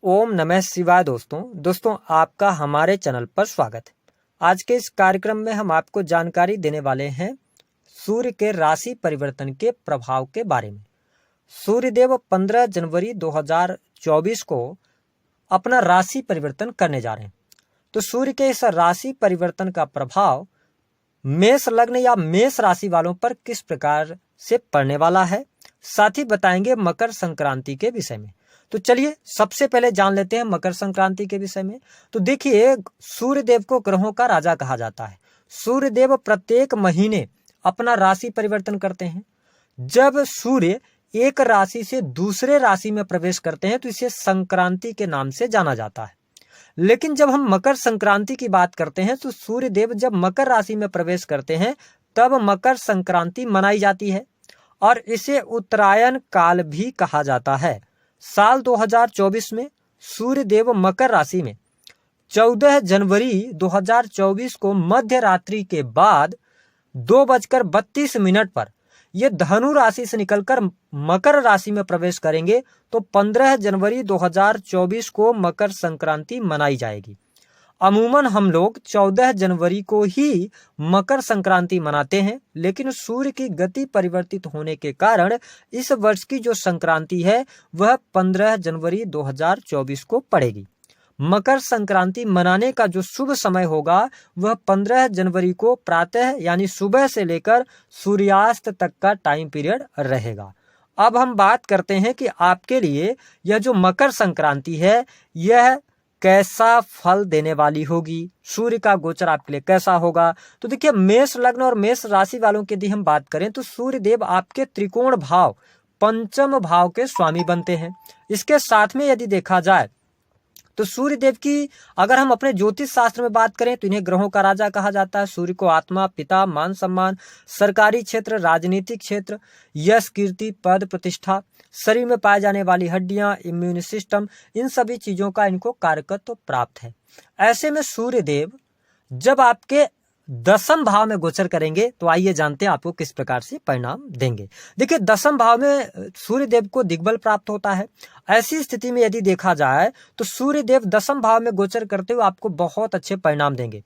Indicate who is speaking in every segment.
Speaker 1: ओम नमः शिवाय। दोस्तों आपका हमारे चैनल पर स्वागत है। आज के इस कार्यक्रम में हम आपको जानकारी देने वाले हैं सूर्य के राशि परिवर्तन के प्रभाव के बारे में। सूर्यदेव 15 जनवरी 2024 को अपना राशि परिवर्तन करने जा रहे हैं। तो सूर्य के इस राशि परिवर्तन का प्रभाव मेष लग्न या मेष राशि वालों पर किस प्रकार से पड़ने वाला है, साथ ही बताएंगे मकर संक्रांति के विषय में। तो चलिए सबसे पहले जान लेते हैं मकर संक्रांति के विषय में। तो देखिए, सूर्यदेव को ग्रहों का राजा कहा जाता है। सूर्यदेव प्रत्येक महीने अपना राशि परिवर्तन करते हैं। जब सूर्य एक राशि से दूसरे राशि में प्रवेश करते हैं तो इसे संक्रांति के नाम से जाना जाता है। लेकिन जब हम मकर संक्रांति की बात करते हैं तो सूर्यदेव जब मकर राशि में प्रवेश करते हैं तब मकर संक्रांति मनाई जाती है और इसे उत्तरायण काल भी कहा जाता है। साल 2024 में सूर्यदेव मकर राशि में 14 जनवरी 2024 को मध्य रात्रि के बाद 2:32 पर ये धनु राशि से निकलकर मकर राशि में प्रवेश करेंगे। तो 15 जनवरी 2024 को मकर संक्रांति मनाई जाएगी। अमूमन हम लोग 14 जनवरी को ही मकर संक्रांति मनाते हैं, लेकिन सूर्य की गति परिवर्तित होने के कारण इस वर्ष की जो संक्रांति है वह 15 जनवरी 2024 को पड़ेगी। मकर संक्रांति मनाने का जो शुभ समय होगा वह 15 जनवरी को प्रातः यानी सुबह से लेकर सूर्यास्त तक का टाइम पीरियड रहेगा। अब हम बात करते हैं कि आपके लिए यह जो मकर संक्रांति है यह कैसा फल देने वाली होगी, सूर्य का गोचर आपके लिए कैसा होगा। तो देखिए, मेष लग्न और मेष राशि वालों की यदि हम बात करें तो सूर्यदेव आपके त्रिकोण भाव पंचम भाव के स्वामी बनते हैं। इसके साथ में यदि देखा जाए तो सूर्यदेव की अगर हम अपने ज्योतिष शास्त्र में बात करें तो इन्हें ग्रहों का राजा कहा जाता है। सूर्य को आत्मा, पिता, मान सम्मान, सरकारी क्षेत्र, राजनीतिक क्षेत्र, यश, कीर्ति, पद, प्रतिष्ठा, शरीर में पाए जाने वाली हड्डियां, इम्यून सिस्टम, इन सभी चीजों का इनको कारकत्व प्राप्त है। ऐसे में सूर्यदेव जब आपके 10th भाव में गोचर करेंगे तो आइए जानते हैं आपको किस प्रकार से परिणाम देंगे। देखिए, 10th भाव में सूर्यदेव को दिग्बल प्राप्त होता है। ऐसी स्थिति में यदि देखा जाए तो सूर्यदेव 10th भाव में गोचर करते हुए आपको बहुत अच्छे परिणाम देंगे।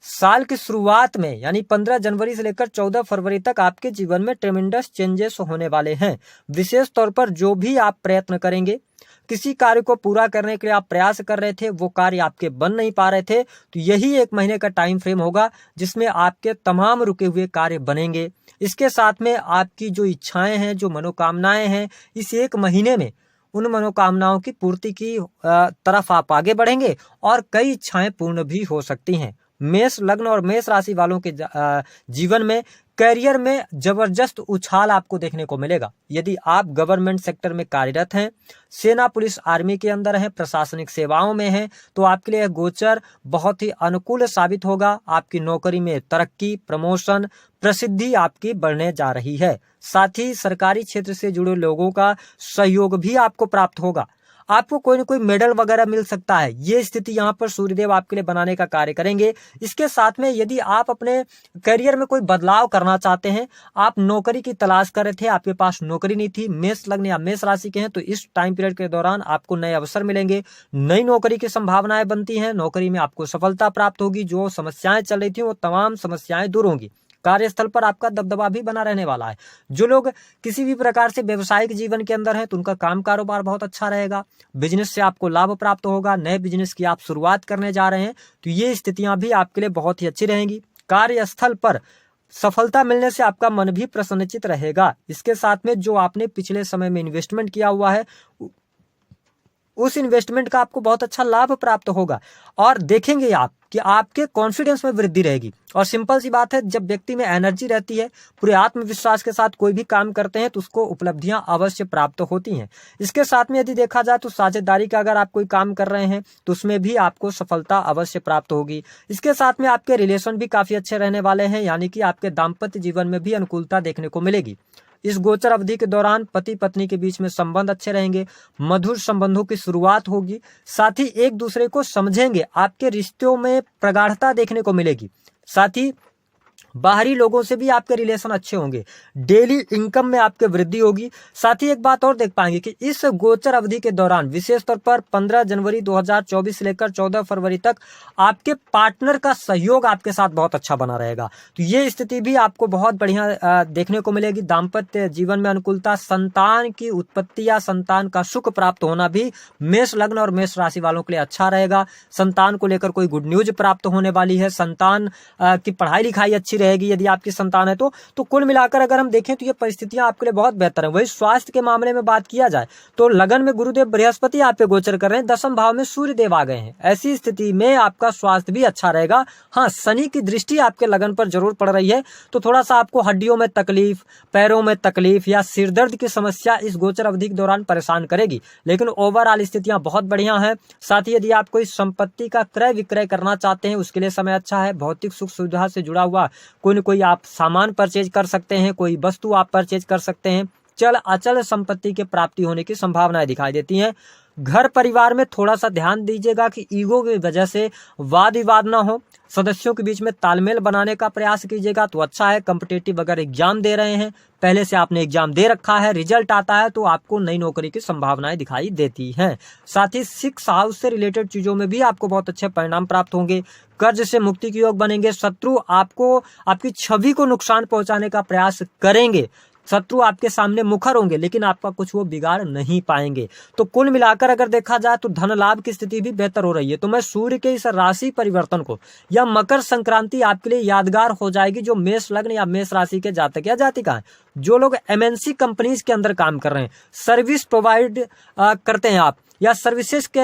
Speaker 1: साल की शुरुआत में यानी 15 जनवरी से लेकर 14 फरवरी तक आपके जीवन में ट्रेमेंडस चेंजेस होने वाले हैं। विशेष तौर पर जो भी आप प्रयत्न करेंगे, किसी कार्य को पूरा करने के लिए आप प्रयास कर रहे थे, वो कार्य आपके बन नहीं पा रहे थे, तो यही 1 महीने का टाइम फ्रेम होगा जिसमें आपके तमाम रुके हुए कार्य बनेंगे। इसके साथ में आपकी जो इच्छाएं हैं, जो मनोकामनाएं हैं, इस 1 महीने में उन मनोकामनाओं की पूर्ति की तरफ आप आगे बढ़ेंगे और कई इच्छाएं पूर्ण भी हो सकती हैं। मेष लग्न और मेष राशि वालों के जीवन में करियर में जबरदस्त उछाल आपको देखने को मिलेगा। यदि आप गवर्नमेंट सेक्टर में कार्यरत हैं, सेना, पुलिस, आर्मी के अंदर हैं, प्रशासनिक सेवाओं में हैं, तो आपके लिए गोचर बहुत ही अनुकूल साबित होगा। आपकी नौकरी में तरक्की, प्रमोशन, प्रसिद्धि आपकी बढ़ने जा रही है। साथ ही सरकारी क्षेत्र से जुड़े लोगों का सहयोग भी आपको प्राप्त होगा। आपको कोई न कोई मेडल वगैरह मिल सकता है। ये स्थिति यहाँ पर सूर्यदेव आपके लिए बनाने का कार्य करेंगे। इसके साथ में यदि आप अपने करियर में कोई बदलाव करना चाहते हैं, आप नौकरी की तलाश कर रहे थे, आपके पास नौकरी नहीं थी, मेष लग्न या मेष राशि के हैं, तो इस टाइम पीरियड के दौरान आपको नए अवसर मिलेंगे। नई नौकरी की संभावनाएं बनती हैं। नौकरी में आपको सफलता प्राप्त होगी। जो समस्याएं चल रही थी वो तमाम समस्याएं दूर होंगी। कार्यस्थल पर आपका दबदबा भी बना रहने वाला है। जो लोग किसी भी प्रकार से व्यवसायिक जीवन के अंदर हैं तो उनका काम कारोबार बहुत अच्छा रहेगा। बिजनेस से आपको लाभ प्राप्त होगा। नए बिजनेस की आप शुरुआत करने जा रहे हैं तो ये स्थितियां भी आपके लिए बहुत ही अच्छी रहेंगी। कार्यस्थल पर सफलता मिलने से आपका मन भी प्रसन्नचित रहेगा। इसके साथ में जो आपने पिछले समय में इन्वेस्टमेंट किया हुआ है उस इन्वेस्टमेंट का आपको बहुत अच्छा लाभ प्राप्त होगा और देखेंगे आप कि आपके कॉन्फिडेंस में वृद्धि रहेगी। और सिंपल सी बात है, जब व्यक्ति में एनर्जी रहती है, पूरे आत्मविश्वास के साथ कोई भी काम करते हैं तो उसको उपलब्धियां अवश्य प्राप्त होती हैं। इसके साथ में यदि देखा जाए तो साझेदारी का अगर आप कोई काम कर रहे हैं तो उसमें भी आपको सफलता अवश्य प्राप्त होगी। इसके साथ में आपके रिलेशन भी काफी अच्छे रहने वाले हैं, यानी कि आपके दाम्पत्य जीवन में भी अनुकूलता देखने को मिलेगी। इस गोचर अवधि के दौरान पति पत्नी के बीच में संबंध अच्छे रहेंगे। मधुर संबंधों की शुरुआत होगी। साथ ही एक दूसरे को समझेंगे। आपके रिश्तों में प्रगाढ़ता देखने को मिलेगी। साथ ही बाहरी लोगों से भी आपके रिलेशन अच्छे होंगे, डेली इनकम में आपके वृद्धि होगी। साथ ही एक बात और देख पाएंगे कि इस गोचर अवधि के दौरान विशेष तौर पर 15 जनवरी 2024 से लेकर 14 फरवरी तक आपके पार्टनर का सहयोग आपके साथ बहुत अच्छा बना रहेगा। तो ये स्थिति भी आपको बहुत बढ़िया देखने को मिलेगी। दाम्पत्य जीवन में अनुकूलता, संतान की उत्पत्ति या संतान का सुख प्राप्त होना भी मेष लग्न और मेष राशि वालों के लिए अच्छा रहेगा। संतान को लेकर कोई गुड न्यूज प्राप्त होने वाली है। संतान की पढ़ाई लिखाई अच्छी रहेगी यदि आपकी संतान है तो कुल मिलाकर अगर हम देखें तो ये परिस्थितियां आपके लिए बहुत बेहतर है। वही स्वास्थ्य के मामले में बात किया जाए तो लगन में गुरुदेव बृहस्पति आप पे गोचर कर रहे हैं, दशम भाव में सूर्य देव आ गए हैं। ऐसी स्थिति में आपका स्वास्थ्य भी अच्छा रहेगा। हाँ, शनि की दृष्टि आपके लगन पर जरूर पड़ रही है, तो थोड़ा सा आपको हड्डियों में तकलीफ, पैरों में तकलीफ या सिर दर्द की समस्या इस गोचर अवधि के दौरान परेशान करेगी, लेकिन ओवरऑल स्थितियां बहुत बढ़िया हैं। साथ ही यदि आप कोई संपत्ति का क्रय विक्रय करना चाहते हैं उसके लिए समय अच्छा है। भौतिक सुख सुविधा से जुड़ा हुआ कोई न कोई आप सामान परचेज कर सकते हैं, कोई वस्तु आप परचेज कर सकते हैं। चल अचल संपत्ति के प्राप्ति होने की संभावनाएं दिखाई देती हैं। घर परिवार में थोड़ा सा ध्यान दीजिएगा कि ईगो की वजह से वाद विवाद ना हो। सदस्यों के बीच में तालमेल बनाने का प्रयास कीजिएगा तो अच्छा है। कॉम्पिटिटिव अगर एग्जाम दे रहे हैं, पहले से आपने एग्जाम दे रखा है, रिजल्ट आता है तो आपको नई नौकरी की संभावनाएं दिखाई देती हैं। साथ ही 6 हाउस से रिलेटेड चीजों में भी आपको बहुत अच्छे परिणाम प्राप्त होंगे। कर्ज से मुक्ति के योग बनेंगे। शत्रु आपको आपकी छवि को नुकसान पहुंचाने का प्रयास करेंगे। शत्रु आपके सामने मुखर होंगे लेकिन आपका कुछ वो बिगाड़ नहीं पाएंगे। तो कुल मिलाकर अगर देखा जाए तो धन लाभ की स्थिति भी बेहतर हो रही है। तो मैं सूर्य के इस राशि परिवर्तन को या मकर संक्रांति आपके लिए यादगार हो जाएगी। जो मेष लग्न या मेष राशि के जातक या जातिका है, जो लोग एमएनसी कंपनीज के अंदर काम कर रहे हैं, सर्विस प्रोवाइड करते हैं आप, या सर्विसेज के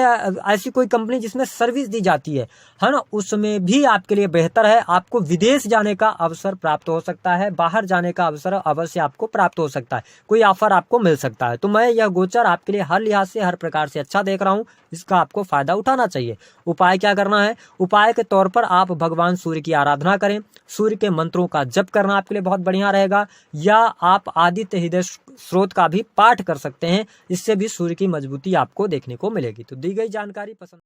Speaker 1: ऐसी कोई कंपनी जिसमें सर्विस दी जाती है ना, उसमें भी आपके लिए बेहतर है। आपको विदेश जाने का अवसर प्राप्त हो सकता है, बाहर जाने का अवसर अवश्य आपको प्राप्त हो सकता है, कोई ऑफर आपको मिल सकता है। तो मैं यह गोचर आपके लिए हर लिहाज से, हर प्रकार से अच्छा देख रहा हूँ। इसका आपको फायदा उठाना चाहिए। उपाय क्या करना है? उपाय के तौर पर आप भगवान सूर्य की आराधना करें। सूर्य के मंत्रों का जप करना आपके लिए बहुत बढ़िया रहेगा, या आप आदित्य हृदय स्रोत का भी पाठ कर सकते हैं। इससे भी सूर्य की मजबूती आपको देखने को मिलेगी। तो दी गई जानकारी पसंद